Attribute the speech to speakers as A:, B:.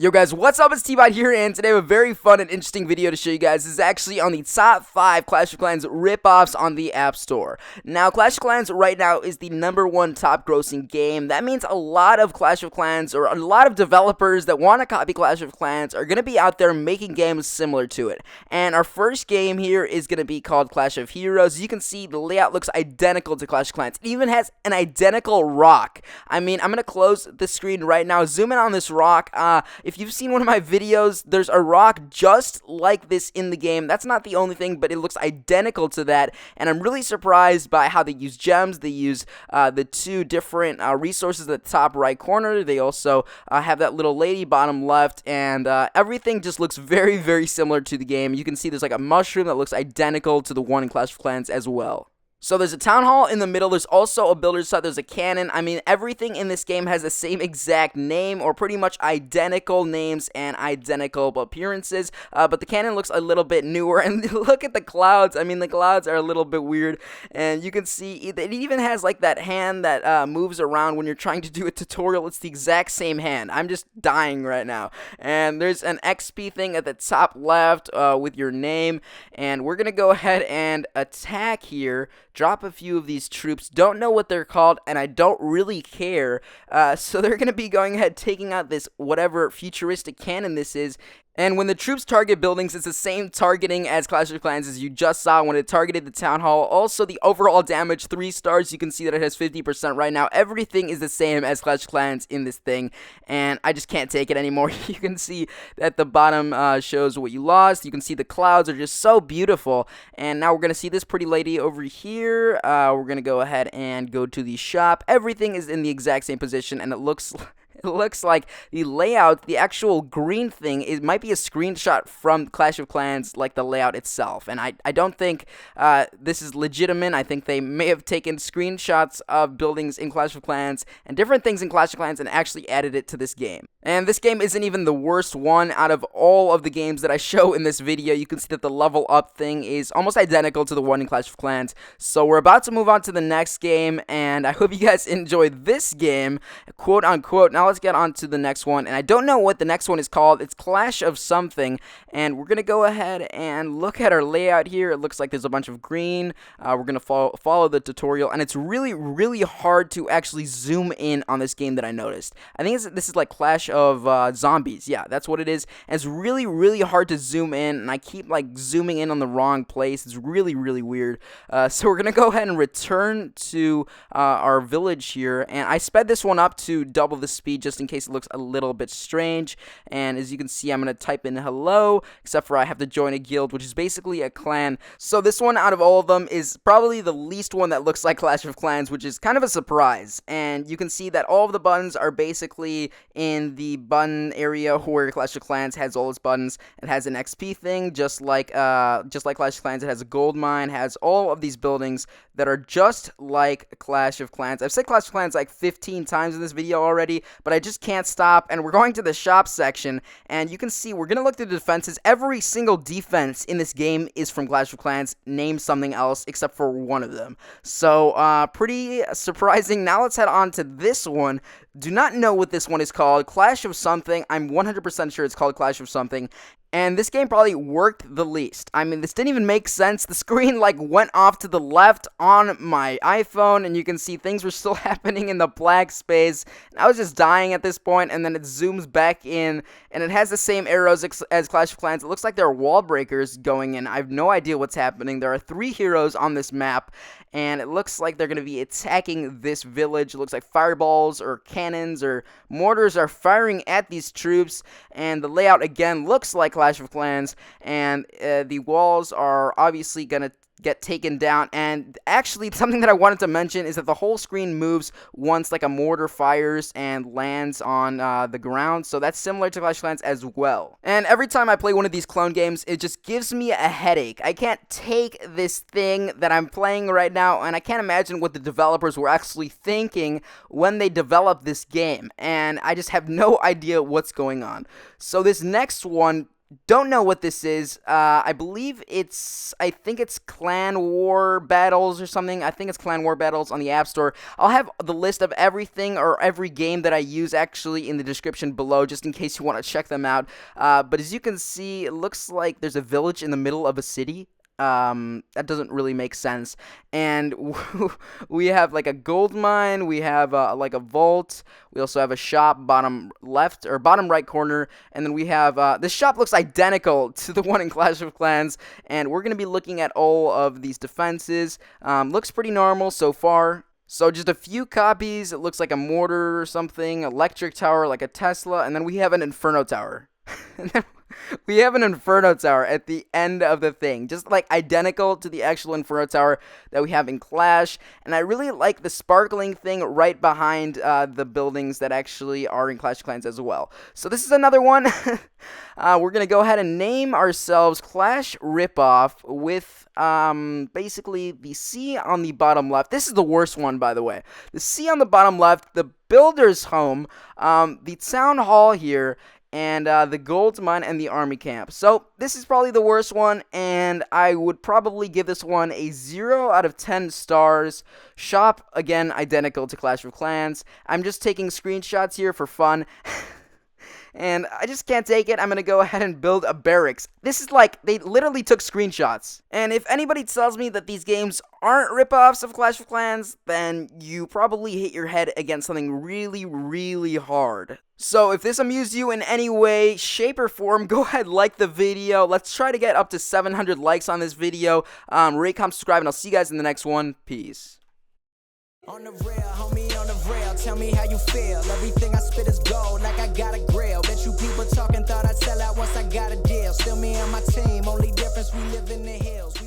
A: Yo guys, what's up? It's T-Bot here, and today I have a very fun and interesting video to show you guys. This is actually on the top 5 Clash of Clans ripoffs on the App Store. Now, Clash of Clans right now is the #1 top grossing game. That means a lot of Clash of Clans, or a lot of developers that want to copy Clash of Clans are going to be out there making games similar to it. And our first game here is going to be called Clash of Heroes. You can see the layout looks identical to Clash of Clans. It even has an identical rock. I mean, I'm going to close the screen right now, zoom in on this rock. If you've seen one of my videos, there's a rock just like this in the game. That's not the only thing, but it looks identical to that, and I'm really surprised by how they use gems. They use the 2 different resources at the top right corner. They also have that little lady bottom left, and everything just looks very, very similar to the game. You can see there's like a mushroom that looks identical to the one in Clash of Clans as well. So there's a town hall in the middle, there's also a builder's hut, there's a cannon. I mean, everything in this game has the same exact name, or pretty much identical names and identical appearances, but the cannon looks a little bit newer, and look at the clouds. I mean, the clouds are a little bit weird, and you can see it even has like that hand that moves around when you're trying to do a tutorial. It's the exact same hand. I'm just dying right now. And there's an XP thing at the top left with your name, and we're gonna go ahead and attack here. Drop a few of these troops. Don't know what they're called, and I don't really care. So they're going to be going ahead taking out this whatever futuristic cannon this is. And when the troops target buildings, it's the same targeting as Clash of Clans as you just saw when it targeted the town hall. Also, the overall damage, 3 stars. You can see that it has 50% right now. Everything is the same as Clash of Clans in this thing, and I just can't take it anymore. You can see that the bottom shows what you lost. You can see the clouds are just so beautiful. And now we're going to see this pretty lady over here. We're going to go ahead and go to the shop. Everything is in the exact same position, and it looks like the layout, the actual green thing, it might be a screenshot from Clash of Clans, like the layout itself. And I don't think this is legitimate. I think they may have taken screenshots of buildings in Clash of Clans and different things in Clash of Clans and actually added it to this game. And this game isn't even the worst one out of all of the games that I show in this video. You can see that the level up thing is almost identical to the one in Clash of Clans. So we're about to move on to the next game, and I hope you guys enjoyed this game, quote unquote. Now let's get on to the next one, and I don't know what the next one is called. It's Clash of something, and we're gonna go ahead and look at our layout here. It looks like there's a bunch of green. We're gonna follow the tutorial, and it's really, really hard to actually zoom in on this game that I noticed. I think this is like Clash of Zombies. Yeah, that's what it is, and it's really, really hard to zoom in, and I keep like zooming in on the wrong place. It's really, really weird. So we're gonna go ahead and return to our village here, and I sped this one up to double the speed just in case it looks a little bit strange. And as you can see, I'm going to type in hello, except for I have to join a guild, which is basically a clan. So this one out of all of them is probably the least one that looks like Clash of Clans, which is kind of a surprise. And you can see that all of the buttons are basically in the button area where Clash of Clans has all its buttons. It has an XP thing, just like Clash of Clans. It has a gold mine, has all of these buildings that are just like Clash of Clans. I've said Clash of Clans like 15 times in this video already, but I just can't stop. And we're going to the shop section, and you can see we're gonna look through the defenses. Every single defense in this game is from Clash of Clans. Name something else except for one of them. So pretty surprising. Now let's head on to this one. Do not know what this one is called. Clash of something. I'm 100% sure it's called Clash of something. And this game probably worked the least. I mean, this didn't even make sense. The screen, like, went off to the left on my iPhone, and you can see things were still happening in the black space. And I was just dying at this point, and then it zooms back in, and it has the same arrows as Clash of Clans. It looks like there are wall breakers going in. I have no idea what's happening. There are 3 heroes on this map, and it looks like they're going to be attacking this village. It looks like fireballs or cannons or mortars are firing at these troops, and the layout, again, looks like Clash of Clans, and the walls are obviously going to get taken down. And actually, something that I wanted to mention is that the whole screen moves once like a mortar fires and lands on the ground, so that's similar to Clash of Clans as well. And every time I play one of these clone games, it just gives me a headache. I can't take this thing that I'm playing right now, and I can't imagine what the developers were actually thinking when they developed this game, and I just have no idea what's going on. So this next one don't know what this is, I think it's Clan War Battles or something. I think it's Clan War Battles on the App Store. I'll have the list of everything or every game that I use actually in the description below, just in case you want to check them out. But as you can see, it looks like there's a village in the middle of a city. That doesn't really make sense. And we have like a gold mine, we have like a vault, we also have a shop bottom left or bottom right corner, and then we have this shop looks identical to the one in Clash of Clans, and we're gonna be looking at all of these defenses. Looks pretty normal so far. So just a few copies. It looks like a mortar or something, electric tower like a Tesla, and then we have an Inferno tower. We have an Inferno Tower at the end of the thing, just like identical to the actual Inferno Tower that we have in Clash, and I really like the sparkling thing right behind the buildings that actually are in Clash of Clans as well. So this is another one. We're going to go ahead and name ourselves Clash Ripoff with basically the C on the bottom left. This is the worst one, by the way. The C on the bottom left, the Builder's Home, the Town Hall here, and the gold mine and the army camp. So this is probably the worst one, and I would probably give this one a 0 out of 10 stars. Shop, again, identical to Clash of Clans. I'm just taking screenshots here for fun. And I just can't take it. I'm going to go ahead and build a barracks. This is like, they literally took screenshots. And if anybody tells me that these games aren't ripoffs of Clash of Clans, then you probably hit your head against something really, really hard. So if this amused you in any way, shape, or form, go ahead, like the video. Let's try to get up to 700 likes on this video. Rate, comment, subscribe, and I'll see you guys in the next one. Peace.
B: On the rail, homie, on the rail, tell me how you feel. Everything I spit is gold, like I got a grill. Bet you people talking thought I'd sell out once I got a deal. Still me and my team, only difference we live in the hills.